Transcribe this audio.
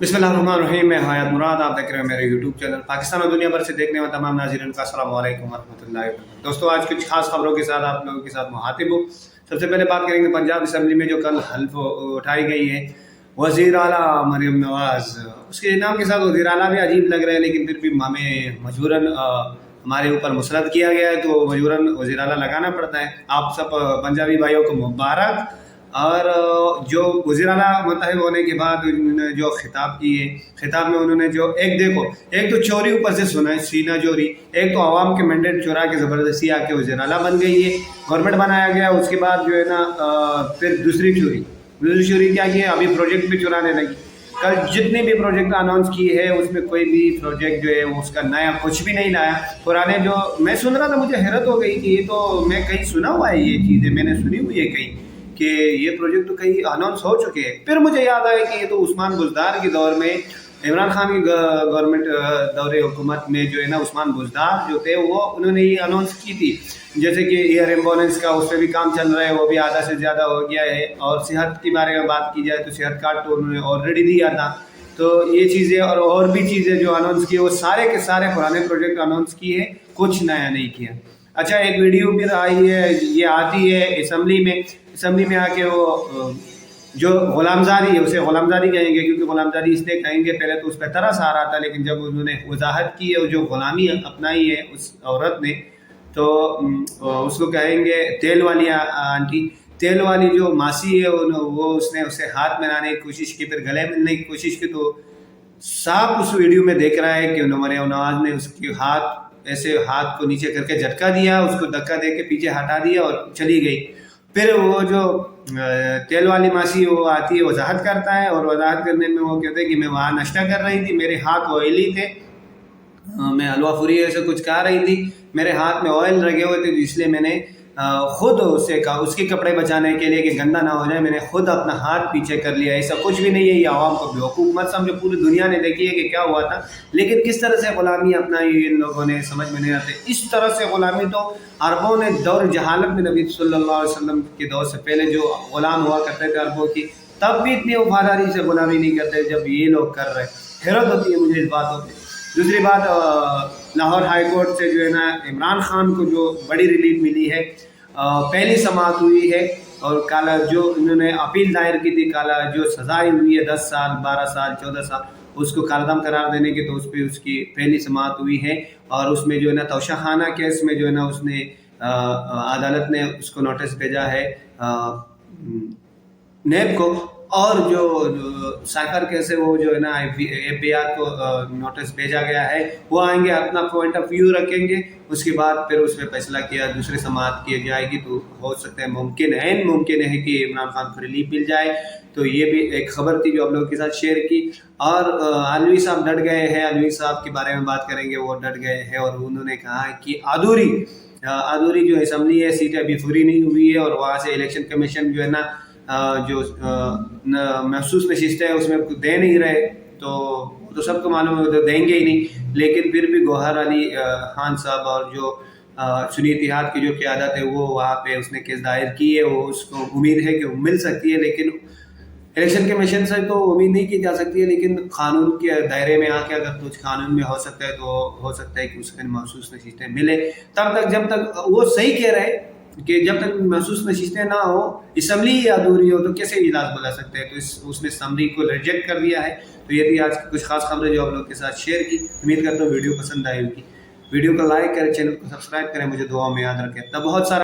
बिस्मिल्लाहिर्रहमानिर्रहीम। मैं हयात मुराद, आप देख रहे हैं मेरे यूट्यूब चैनल। पाकिस्तान और दुनिया भर से देखने वाले तमाम नाज़रीन का अस्सलाम वालेकुम रहमतुल्लाहि व बरकातहू। दोस्तों, आज कुछ खास खबरों के साथ आप लोगों के साथ मुखातिब हूँ। सबसे पहले बात करेंगे पंजाब असम्बली में जो कल हल्फ उठाई गई है वज़ीर आला मरियम नवाज़। उसके नाम के साथ वज़ीर आला भी अजीब लग रहा है, लेकिन फिर भी हमें मजबूरन हमारे ऊपर मुसलत किया गया है तो मजबूरन वज़ीर आला लगाना पड़ता है। आप सब पंजाबी भाइयों को मुबारक। और जो वज़ीर आला मुंतखब होने के बाद उन्होंने जो खिताब किए, खिताब में उन्होंने जो एक तो चोरी ऊपर से सुना है, सीना चोरी, एक तो आवाम के मैंडेट चुरा के ज़बरदस्ती आके वज़ीर आला बन गई है, गवर्नमेंट बनाया गया। उसके बाद जो है ना फिर दूसरी चोरी क्या की है, अभी प्रोजेक्ट भी चुराने लगी। कल जितने भी प्रोजेक्ट अनाउंस किए हैं उसमें कोई भी प्रोजेक्ट जो है वो उसका नया कुछ भी नहीं लाया। पुराने जो मैं सुन रहा था, मुझे हैरत हो गई कि ये तो मैं कहीं सुना हुआ है, ये चीज़ें मैंने सुनी हुई है कहीं कि ये प्रोजेक्ट तो कहीं अनाउंस हो चुके हैं। फिर मुझे याद आया कि ये तो उस्मान बुज़दार के दौर में, इमरान खान की गवर्नमेंट दौरे हुकूमत में जो है ना उस्मान बुज़दार जो थे वो उन्होंने ये अनाउंस की थी। जैसे कि एयर एम्बुलेंस का उस पर भी काम चल रहा है, वो भी आधा से ज़्यादा हो गया है। और सेहत के बारे में बात की जाए तो सेहत कार्ड तो उन्होंने ऑलरेडी दिया था। तो ये चीज़ें और भी चीज़ें जो अनाउंस की वो सारे के सारे पुराने प्रोजेक्ट अनाउंस किए, कुछ नया नहीं किया। अच्छा, एक वीडियो भी आई है, ये आती है असम्बली में आके वो जो गुलामजारी है उसे गुलामजारी कहेंगे, क्योंकि गुलामजारी इसलिए कहेंगे, पहले तो उस पर तरस आ रहा था, लेकिन जब उन्होंने वजाहत की है जो गुलामी अपनाई है उस औरत ने, तो उसको कहेंगे तेल वाली आंटी। तेल वाली जो मासी है वो उसने उसे हाथ मिलाने की कोशिश की, फिर गले मिलने की कोशिश की, तो साफ उस वीडियो में देख रहा है कि मरियम नवाज ने उसके हाथ को नीचे करके झटका दिया, उसको धक्का दे के पीछे हटा दिया और चली गई। फिर वो जो तेल वाली मासी वो आती है, वजाहत करता है, और वजाहत करने में वो कहते हैं कि मैं वहाँ नाश्ता कर रही थी, मेरे हाथ ऑयली थे, मैं हलवा पूरी ऐसे कुछ खा रही थी, मेरे हाथ में ऑयल लगे हुए थे, इसलिए मैंने खुद उससे कहा, उसके कपड़े बचाने के लिए कि गंदा ना हो जाए, मैंने खुद अपना हाथ पीछे कर लिया। ऐसा कुछ भी नहीं है, ये आवाम को बेवकूफ़ मत समझो, पूरी दुनिया ने देखी है कि क्या हुआ था। लेकिन किस तरह से ग़ुलामी अपनाई इन लोगों ने समझ में नहीं आते। इस तरह से ग़ुलामी तो अरबों ने दौर जहालत में नबी सल्लल्लाहु अलैहि वसल्लम के दौर से पहले जो ग़ुलाम हुआ करते थे अरबों की, तब भी इतनी वफादारी से ग़ुलामी नहीं करते जब ये लोग कर रहे हैं। हैरत होती है मुझे इस बातों पर। दूसरी बात, लाहौर हाई कोर्ट से जो है ना इमरान खान को जो बड़ी रिलीफ मिली है, पहली समाअत हुई है, और काला जो इन्होंने अपील दायर की थी, काला जो सजाएं हुई है 10 साल 12 साल 14 साल, उसको कालदम करार देने के, तो उस पर उसकी पहली समाअत हुई है। और उसमें जो है ना तोशाखाना केस में जो है ना उसने अदालत ने उसको नोटिस भेजा है नेब को, और जो साइफर केस है वो जो है ना FBI को नोटिस भेजा गया है। वो आएंगे, अपना पॉइंट ऑफ व्यू रखेंगे, उसके बाद फिर उस पर फैसला किया, दूसरी समाअत की जाएगी। तो हो सकता है, मुमकिन है कि इमरान खान को रिलीफ मिल जाए। तो ये भी एक खबर थी जो आप लोगों के साथ शेयर की। और अलवी साहब डट गए हैं, अलवी साहब के बारे में बात करेंगे, वो डट गए हैं और उन्होंने कहा है कि अधूरी जो असम्बली है, सीटें अभी पूरी नहीं हुई है, और वहाँ से इलेक्शन कमीशन जो है ना जो महसूस नशिस्तें है उसमें दे नहीं रहे, तो सबको मालूम है तो देंगे ही नहीं। लेकिन फिर भी गौहर अली खान साहब और जो सुन्नी इत्तेहाद की जो क़यादत है वो वहाँ पे उसने केस दायर की है, वो उसको उम्मीद है कि वो मिल सकती है। लेकिन इलेक्शन कमीशन से तो उम्मीद नहीं की जा सकती है, लेकिन कानून के दायरे में आके अगर कुछ कानून में हो सकता है तो हो सकता है कि उसके महसूस नशिस्तें मिले। तब तक जब तक वो सही कह रहे हैं कि जब तक महसूस नशिस्तें ना हो, असम्बली अधूरी हो, तो कैसे इजलास बुला सकते हैं। तो उसने असम्बली को रिजेक्ट कर दिया है। तो ये थी आज की कुछ खास खबरें जो आप लोगों के साथ शेयर की। उम्मीद करता हूँ वीडियो पसंद आई होगी। वीडियो को लाइक करें, चैनल को सब्सक्राइब करें, मुझे दुआ में याद रखें। तब बहुत सारा